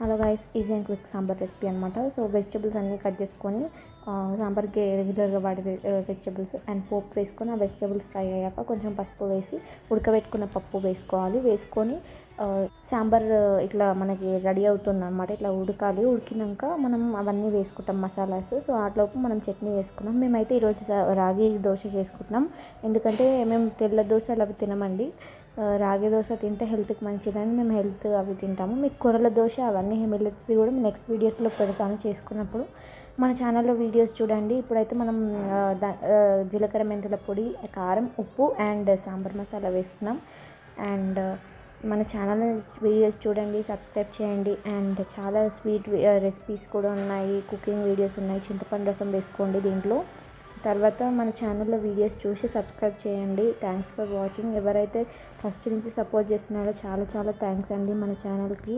Hello guys, easy and quick sambar recipe అనమాట. So vegetables అన్నీ cut చేసుకొని సాంబార్కి రెగ్యులర్గా వాడే వెజిటబుల్స్ అండ్ పోపు వేసుకొని ఆ వెజిటబుల్స్ ఫ్రై అయ్యాక కొంచెం పసుపు వేసి ఉడకబెట్టుకున్న పప్పు వేసుకోవాలి. వేసుకొని సాంబార్ ఇట్లా మనకి రెడీ అవుతుంది అనమాట. ఇట్లా ఉడకాలి. ఉడికినాక మనం అవన్నీ వేసుకుంటాం మసాలాస్. సో అట్లోపు మనం చట్నీ వేసుకున్నాం. మేమైతే ఈరోజు రాగి దోశ చేసుకుంటున్నాం. ఎందుకంటే మేము తెల్ల దోశలు అవి తినమండి. రాగి దోశ తింటే హెల్త్కి మంచిదని మేము హెల్త్ అవి తింటాము. మీకు కొరల దోశ అవన్నీ మిల్లెట్స్వి కూడా నెక్స్ట్ వీడియోస్లో పెడతాను చేసుకున్నప్పుడు. మన ఛానల్లో వీడియోస్ చూడండి. ఇప్పుడైతే మనం జీలకర్ర మెంతుల పొడి, కారం, ఉప్పు అండ్ సాంబార్ మసాలా వేస్తున్నాం. అండ్ మన ఛానల్ వీడియోస్ చూడండి, సబ్స్క్రైబ్ చేయండి. అండ్ చాలా స్వీట్ రెసిపీస్ కూడా ఉన్నాయి, కుకింగ్ వీడియోస్ ఉన్నాయి. చింతపండు రసం వేసుకోండి దీంట్లో. తర్వాత మన ఛానల్లో వీడియోస్ చూసి సబ్స్క్రైబ్ చేయండి. Thanks for watching. ఎవరైతే ఫస్ట్ నుంచి సపోర్ట్ చేస్తున్నారో చాలా చాలా థ్యాంక్స్ అండి మన ఛానల్కి.